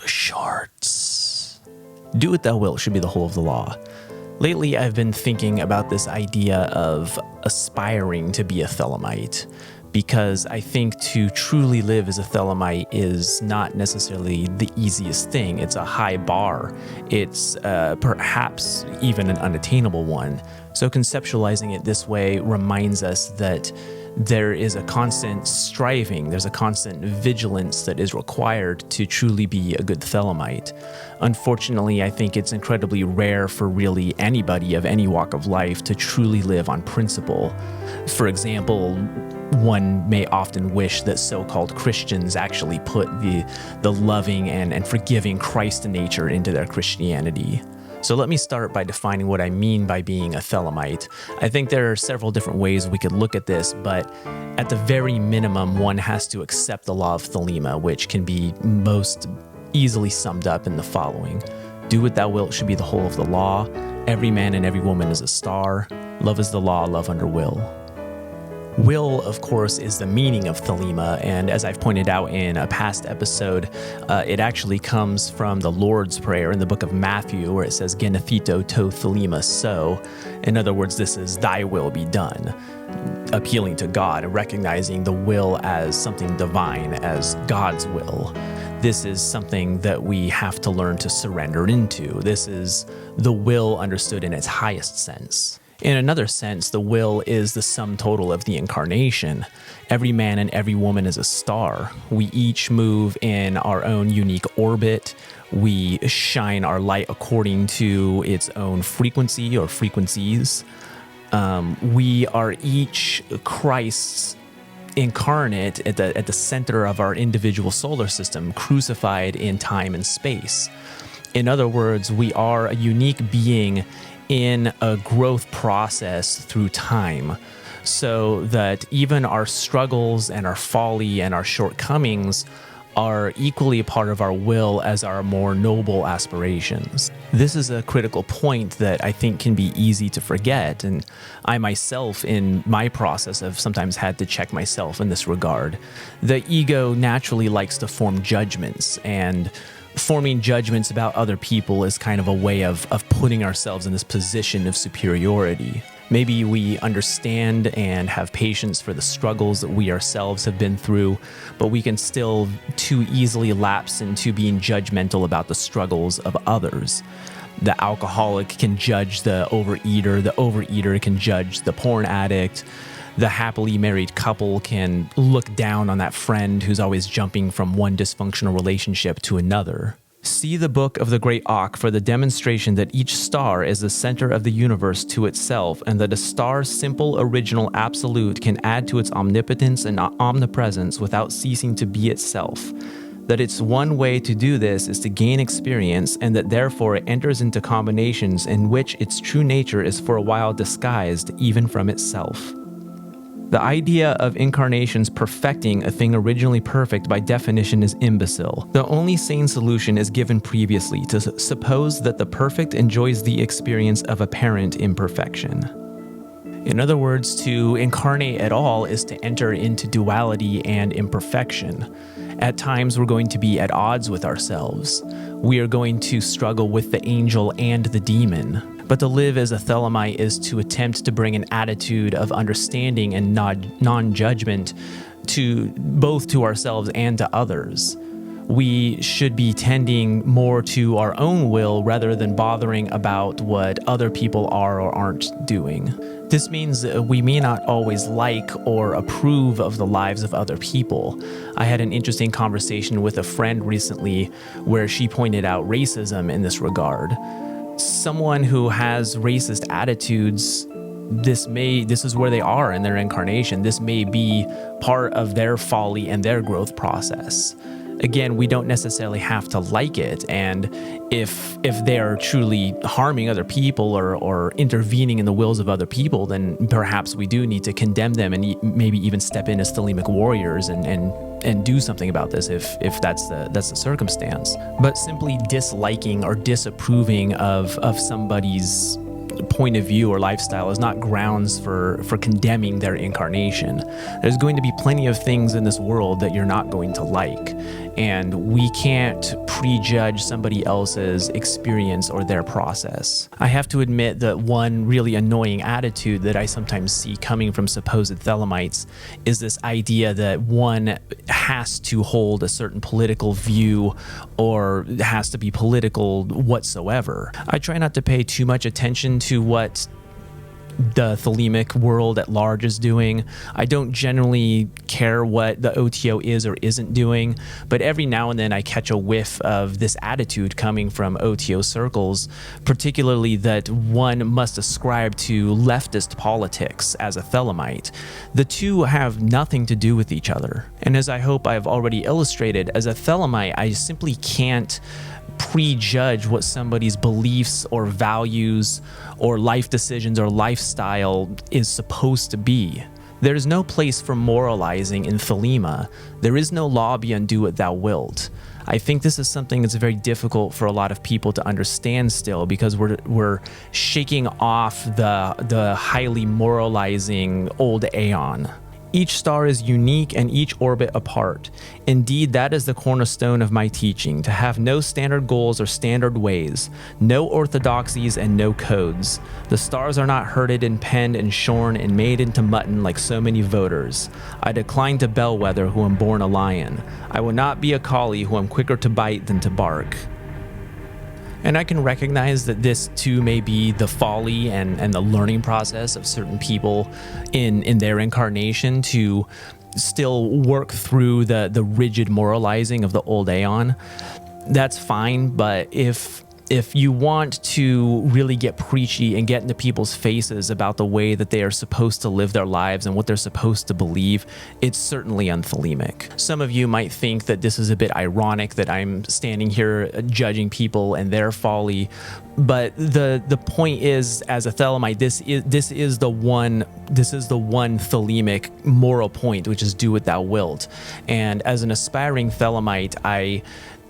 Shorts. Do what thou wilt should be the whole of the law. Lately, I've been thinking about this idea of aspiring to be a Thelemite, because I think to truly live as a Thelemite is not necessarily the easiest thing. It's a high bar. It's perhaps even an unattainable one. So conceptualizing it this way reminds us that there is a constant striving, there's a constant vigilance that is required to truly be a good Thelemite. Unfortunately, I think it's incredibly rare for really anybody of any walk of life to truly live on principle. For example, one may often wish that so-called Christians actually put the loving and forgiving Christ nature into their Christianity. So let me start by defining what I mean by being a Thelemite. I think there are several different ways we could look at this, but at the very minimum, one has to accept the Law of Thelema, which can be most easily summed up in the following. Do what thou wilt should be the whole of the law. Every man and every woman is a star. Love is the law, love under will. Will, of course, is the meaning of Thelema, and as I've pointed out in a past episode, it actually comes from the Lord's Prayer in the book of Matthew, where it says, Genethito to Thelema so. In other words, this is thy will be done, appealing to God and recognizing the will as something divine, as God's will. This is something that we have to learn to surrender into. This is the will understood in its highest sense. In another sense, the will is the sum total of the Incarnation. Every man and every woman is a star. We each move in our own unique orbit. We shine our light according to its own frequency or frequencies. We are each Christ's incarnate at the center of our individual solar system, crucified in time and space. In other words, we are a unique being in a growth process through time, so that even our struggles and our folly and our shortcomings are equally a part of our will as our more noble aspirations. This is a critical point that I think can be easy to forget, and I myself in my process have sometimes had to check myself in this regard. The ego naturally likes to form judgments, and forming judgments about other people is kind of a way of putting ourselves in this position of superiority. Maybe we understand and have patience for the struggles that we ourselves have been through, but we can still too easily lapse into being judgmental about the struggles of others. The alcoholic can judge the overeater can judge the porn addict. The happily married couple can look down on that friend who's always jumping from one dysfunctional relationship to another. See the book of the Great Auk for the demonstration that each star is the center of the universe to itself, and that a star's simple original absolute can add to its omnipotence and omnipresence without ceasing to be itself. That its one way to do this is to gain experience, and that therefore it enters into combinations in which its true nature is for a while disguised even from itself. The idea of incarnations perfecting a thing originally perfect by definition is imbecile. The only sane solution is given previously, to suppose that the perfect enjoys the experience of apparent imperfection. In other words, to incarnate at all is to enter into duality and imperfection. At times, we're going to be at odds with ourselves. We are going to struggle with the angel and the demon. But to live as a Thelemite is to attempt to bring an attitude of understanding and non-judgment to both to ourselves and to others. We should be tending more to our own will rather than bothering about what other people are or aren't doing. This means that we may not always like or approve of the lives of other people. I had an interesting conversation with a friend recently where she pointed out racism in this regard. Someone who has racist attitudes, this is where they are in their incarnation. This may be part of their folly and their growth process. Again, we don't necessarily have to like it, and if they're truly harming other people or intervening in the wills of other people, then perhaps we do need to condemn them and maybe even step in as Thelemic warriors and do something about this if that's the circumstance. But simply disliking or disapproving of somebody's point of view or lifestyle is not grounds for condemning their incarnation. There's going to be plenty of things in this world that you're not going to like, and we can't prejudge somebody else's experience or their process. I have to admit that one really annoying attitude that I sometimes see coming from supposed Thelemites is this idea that one has to hold a certain political view or has to be political whatsoever. I try not to pay too much attention to what the Thelemic world at large is doing. I don't generally care what the OTO is or isn't doing, but every now and then I catch a whiff of this attitude coming from OTO circles, particularly that one must ascribe to leftist politics as a Thelemite. The two have nothing to do with each other. And as I hope I've already illustrated, as a Thelemite, I simply can't prejudge what somebody's beliefs or values or life decisions or lifestyle is supposed to be. There is no place for moralizing in Thelema. There is no law beyond do what thou wilt. I think this is something that's very difficult for a lot of people to understand still, because we're shaking off the highly moralizing old aeon. Each star is unique and each orbit apart. Indeed, that is the cornerstone of my teaching, to have no standard goals or standard ways, no orthodoxies and no codes. The stars are not herded and penned and shorn and made into mutton like so many voters. I decline to bellwether who am born a lion. I will not be a collie who am quicker to bite than to bark. And I can recognize that this too may be the folly and the learning process of certain people in their incarnation to still work through the rigid moralizing of the old aeon. That's fine, but if you want to really get preachy and get into people's faces about the way that they are supposed to live their lives and what they're supposed to believe, it's certainly unthelemic. Some of you might think that this is a bit ironic that I'm standing here judging people and their folly, but the point is, as a Thelemite, this is the one Thelemic moral point, which is do what thou wilt. And as an aspiring Thelemite, I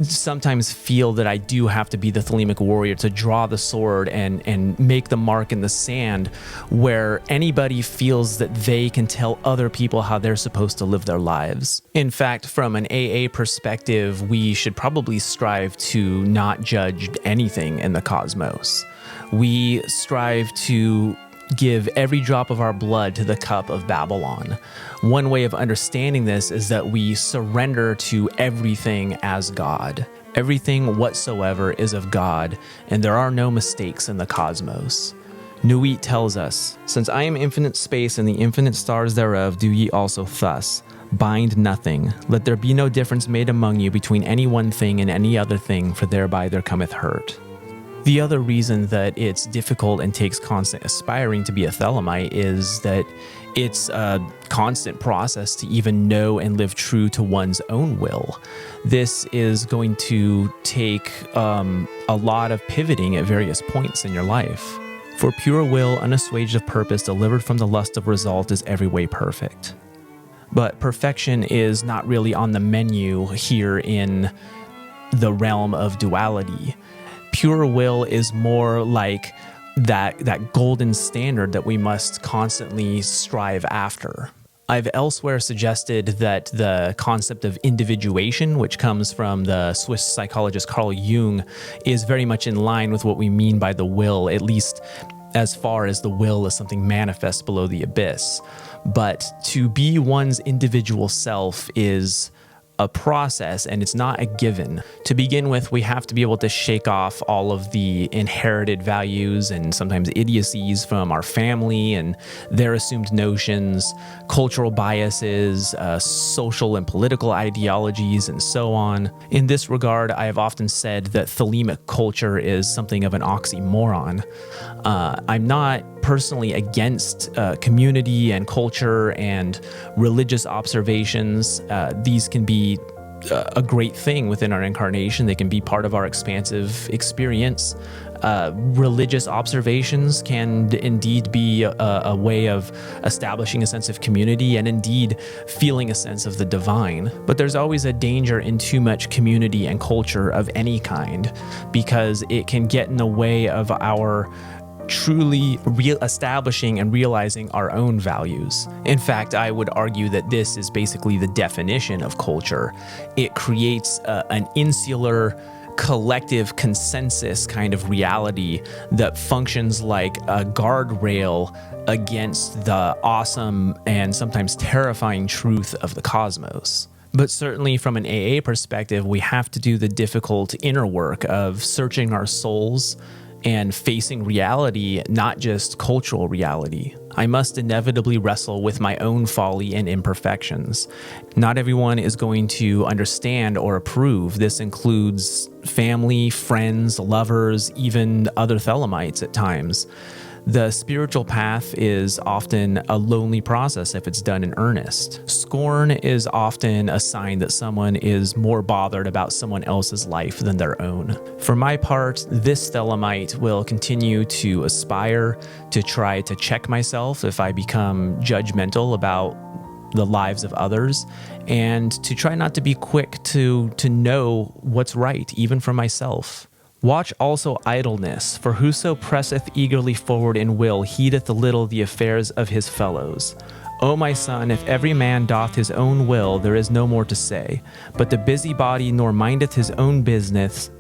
sometimes feel that I do have to be the Thelemic warrior to draw the sword and make the mark in the sand where anybody feels that they can tell other people how they're supposed to live their lives. In fact, from an AA perspective, we should probably strive to not judge anything in the cosmos. We strive to give every drop of our blood to the cup of Babylon. One way of understanding this is that we surrender to everything as God. Everything whatsoever is of God, and there are no mistakes in the cosmos. Nuit tells us, "Since I am infinite space and the infinite stars thereof, do ye also thus. Bind nothing. Let there be no difference made among you between any one thing and any other thing, for thereby there cometh hurt." The other reason that it's difficult and takes constant aspiring to be a Thelemite is that it's a constant process to even know and live true to one's own will. This is going to take a lot of pivoting at various points in your life. For pure will, unassuaged of purpose, delivered from the lust of result, is every way perfect. But perfection is not really on the menu here in the realm of duality. Pure will is more like that golden standard that we must constantly strive after. I've elsewhere suggested that the concept of individuation, which comes from the Swiss psychologist Carl Jung, is very much in line with what we mean by the will, at least as far as the will is something manifest below the abyss. But to be one's individual self is a process, and it's not a given. To begin with, we have to be able to shake off all of the inherited values and sometimes idiocies from our family and their assumed notions, cultural biases, social and political ideologies, and so on. In this regard, I have often said that Thelemic culture is something of an oxymoron. I'm not personally against community and culture and religious observations. These can be a great thing within our incarnation. They can be part of our expansive experience. Religious observations can indeed be a way of establishing a sense of community and indeed feeling a sense of the divine. But there's always a danger in too much community and culture of any kind, because it can get in the way of our truly establishing and realizing our own values. In fact, I would argue that this is basically the definition of culture. It creates an insular, collective consensus kind of reality that functions like a guardrail against the awesome and sometimes terrifying truth of the cosmos. But certainly from an AA perspective, we have to do the difficult inner work of searching our souls and facing reality, not just cultural reality. I must inevitably wrestle with my own folly and imperfections. Not everyone is going to understand or approve. This includes family, friends, lovers, even other Thelemites at times. The spiritual path is often a lonely process if it's done in earnest. Scorn is often a sign that someone is more bothered about someone else's life than their own. For my part, this Thelemite will continue to aspire to try to check myself if I become judgmental about the lives of others, and to try not to be quick to know what's right, even for myself. Watch also idleness, for whoso presseth eagerly forward in will heedeth little the affairs of his fellows. O my son, if every man doth his own will, there is no more to say. But the busybody nor mindeth his own business,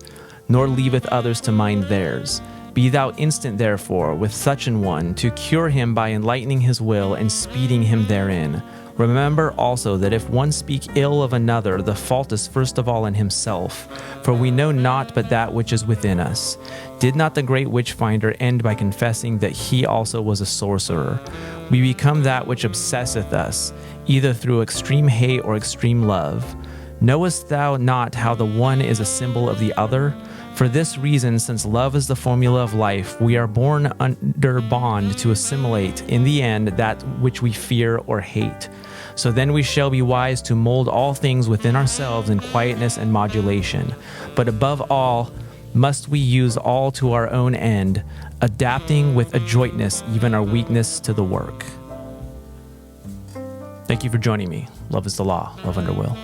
nor leaveth others to mind theirs. Be thou instant therefore with such an one, to cure him by enlightening his will and speeding him therein. Remember also that if one speak ill of another, the fault is first of all in himself. For we know not but that which is within us. Did not the great witch-finder end by confessing that he also was a sorcerer? We become that which obsesseth us, either through extreme hate or extreme love. Knowest thou not how the one is a symbol of the other? For this reason, since love is the formula of life, we are born under bond to assimilate, in the end, that which we fear or hate. So then we shall be wise to mold all things within ourselves in quietness and modulation. But above all, must we use all to our own end, adapting with adroitness even our weakness to the work. Thank you for joining me. Love is the law. Love under will.